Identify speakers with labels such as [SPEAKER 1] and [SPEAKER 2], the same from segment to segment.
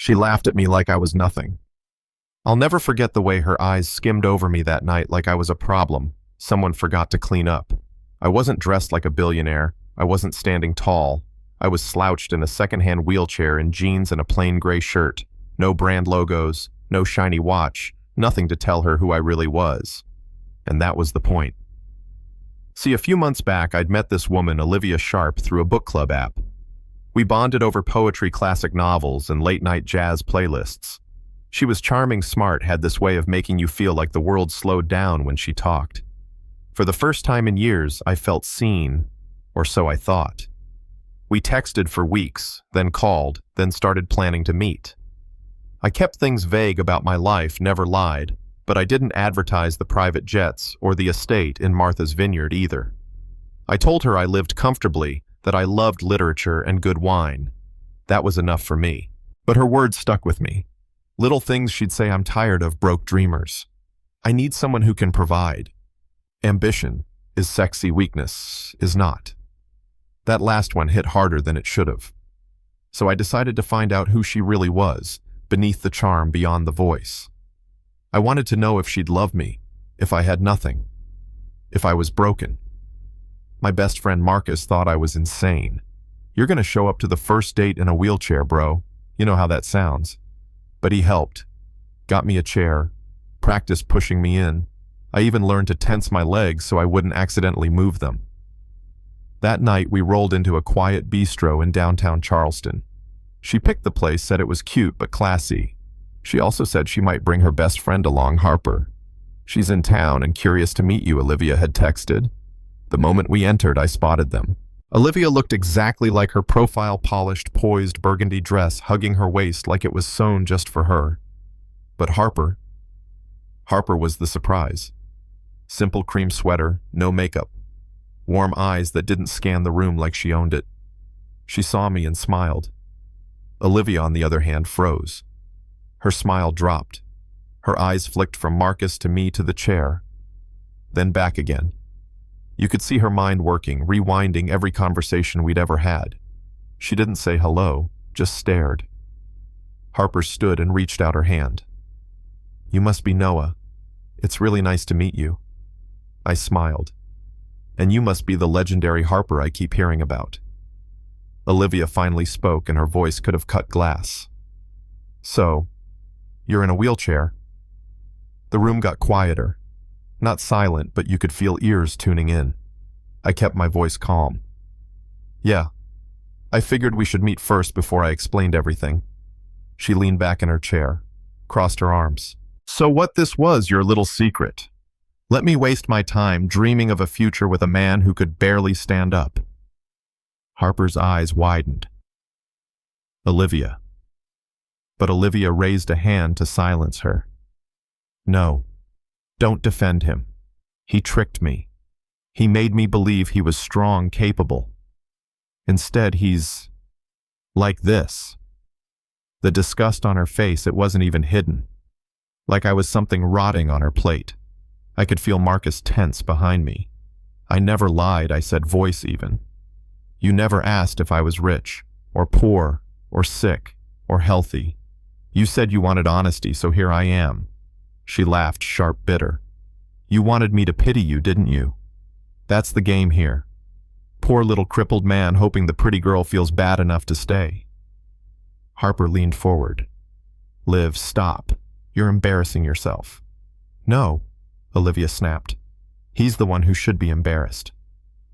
[SPEAKER 1] She laughed at me like I was nothing. I'll never forget the way her eyes skimmed over me that night like I was a problem someone forgot to clean up. I wasn't dressed like a billionaire. I wasn't standing tall. I was slouched in a secondhand wheelchair in jeans and a plain gray shirt. No brand logos, no shiny watch, nothing to tell her who I really was. And that was the point. See, a few months back, I'd met this woman, Olivia Sharp, through a book club app. We bonded over poetry, classic novels, and late-night jazz playlists. She was charming, smart, had this way of making you feel like the world slowed down when she talked. For the first time in years, I felt seen, or so I thought. We texted for weeks, then called, then started planning to meet. I kept things vague about my life, never lied, but I didn't advertise the private jets or the estate in Martha's Vineyard either. I told her I lived comfortably, that I loved literature and good wine. That was enough for me. But her words stuck with me. Little things she'd say I'm tired of broke dreamers. I need someone who can provide. Ambition is sexy, weakness is not. That last one hit harder than it should have. So I decided to find out who she really was, beneath the charm, beyond the voice. I wanted to know if she'd love me, if I had nothing, if I was broken. My best friend Marcus thought I was insane. You're gonna show up to the first date in a wheelchair, bro. You know how that sounds. But he helped. Got me a chair, practiced pushing me in. I even learned to tense my legs so I wouldn't accidentally move them. That night, we rolled into a quiet bistro in downtown Charleston. She picked the place, said it was cute but classy. She also said she might bring her best friend along, Harper. She's in town and curious to meet you, Olivia had texted. The moment we entered, I spotted them. Olivia looked exactly like her profile, polished, poised burgundy dress hugging her waist like it was sewn just for her. But Harper was the surprise. Simple cream sweater, no makeup. Warm eyes that didn't scan the room like she owned it. She saw me and smiled. Olivia, on the other hand, froze. Her smile dropped. Her eyes flicked from Marcus to me to the chair, then back again. You could see her mind working, rewinding every conversation we'd ever had. She didn't say hello, just stared. Harper stood and reached out her hand. You must be Noah. It's really nice to meet you. I smiled. And you must be the legendary Harper I keep hearing about. Olivia finally spoke, and her voice could have cut glass. So, you're in a wheelchair? The room got quieter. Not silent, but you could feel ears tuning in. I kept my voice calm. Yeah. I figured we should meet first before I explained everything. She leaned back in her chair, crossed her arms. So what this was your little secret? Let me waste my time dreaming of a future with a man who could barely stand up. Harper's eyes widened. Olivia. But Olivia raised a hand to silence her. No. Don't defend him. He tricked me. He made me believe he was strong, capable. Instead, he's like this. The disgust on her face, it wasn't even hidden. Like I was something rotting on her plate. I could feel Marcus tense behind me. I never lied, I said, voice even. You never asked if I was rich, or poor, or sick, or healthy. You said you wanted honesty, so here I am. She laughed, sharp, bitter. You wanted me to pity you, didn't you? That's the game here. Poor little crippled man hoping the pretty girl feels bad enough to stay. Harper leaned forward. Liv, stop. You're embarrassing yourself. No, Olivia snapped. He's the one who should be embarrassed.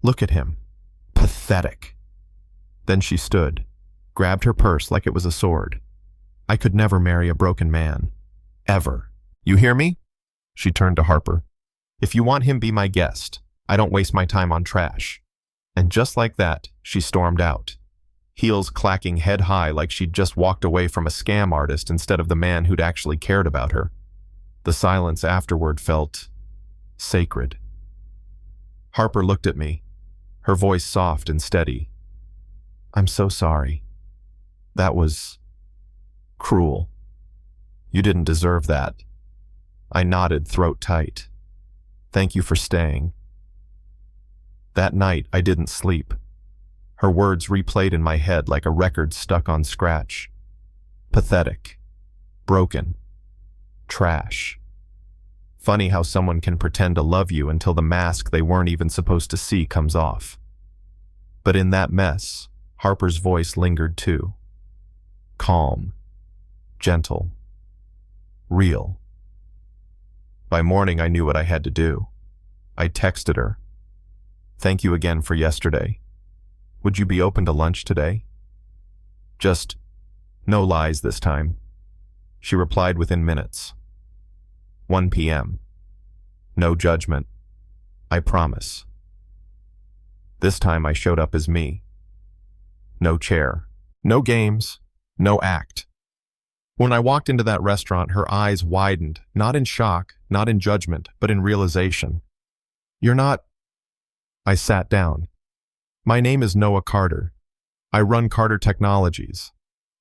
[SPEAKER 1] Look at him. Pathetic. Then she stood, grabbed her purse like it was a sword. I could never marry a broken man. Ever. You hear me? She turned to Harper. If you want him, be my guest. I don't waste my time on trash. And just like that, she stormed out. Heels clacking head high like she'd just walked away from a scam artist instead of the man who'd actually cared about her. The silence afterward felt sacred. Harper looked at me, her voice soft and steady. I'm so sorry. That was cruel. You didn't deserve that. I nodded, throat tight. Thank you for staying. That night, I didn't sleep. Her words replayed in my head like a record stuck on scratch. Pathetic. Broken. Trash. Funny how someone can pretend to love you until the mask they weren't even supposed to see comes off. But in that mess, Harper's voice lingered too. Calm. Gentle. Real. By morning, I knew what I had to do. I texted her. Thank you again for yesterday. Would you be open to lunch today? Just no lies this time. She replied within minutes. 1 p.m. No judgment. I promise. This time I showed up as me. No chair. No games. No act. When I walked into that restaurant, her eyes widened, not in shock, not in judgment, but in realization. You're not... I sat down. My name is Noah Carter. I run Carter Technologies.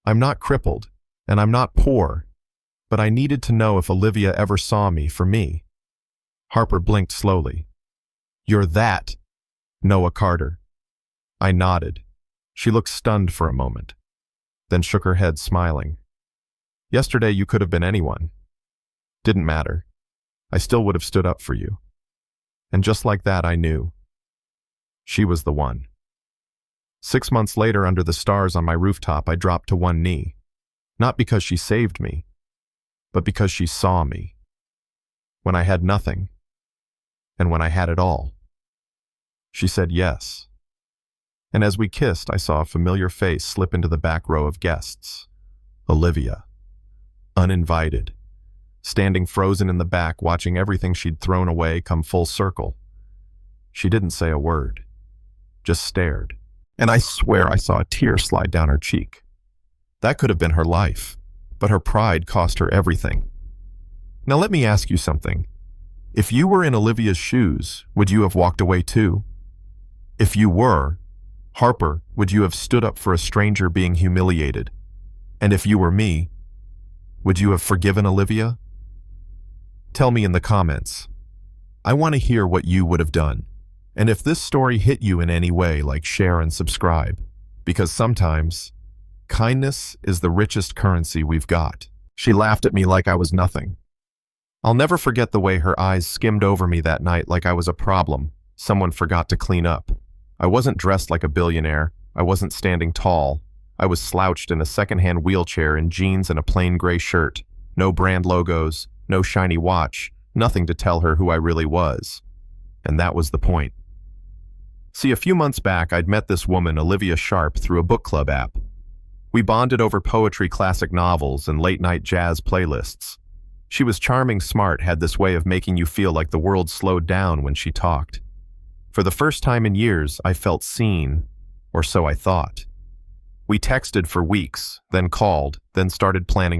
[SPEAKER 1] I'm not crippled, and I'm not poor, but I needed to know if Olivia ever saw me for me. Harper blinked slowly. You're that, Noah Carter. I nodded. She looked stunned for a moment, then shook her head, smiling. Yesterday you could have been anyone. Didn't matter. I still would have stood up for you. And just like that, I knew. She was the one. 6 months later, under the stars on my rooftop, I dropped to one knee. Not because she saved me, but because she saw me. When I had nothing, and when I had it all. She said yes. And as we kissed, I saw a familiar face slip into the back row of guests. Olivia. Uninvited. Standing frozen in the back, watching everything she'd thrown away come full circle. She didn't say a word. Just stared. And I swear I saw a tear slide down her cheek. That could have been her life, but her pride cost her everything. Now let me ask you something. If you were in Olivia's shoes, would you have walked away too? If you were, Harper, would you have stood up for a stranger being humiliated? And if you were me, would you have forgiven Olivia? Tell me in the comments. I want to hear what you would have done. And if this story hit you in any way, like, share and subscribe. Because sometimes, kindness is the richest currency we've got. She laughed at me like I was nothing. I'll never forget the way her eyes skimmed over me that night like I was a problem someone forgot to clean up. I wasn't dressed like a billionaire. I wasn't standing tall. I was slouched in a secondhand wheelchair in jeans and a plain gray shirt. No brand logos, no shiny watch, nothing to tell her who I really was. And that was the point. See, a few months back, I'd met this woman, Olivia Sharp, through a book club app. We bonded over poetry, classic novels, and late-night jazz playlists. She was charming, smart, had this way of making you feel like the world slowed down when she talked. For the first time in years, I felt seen, or so I thought. We texted for weeks, then called, then started planning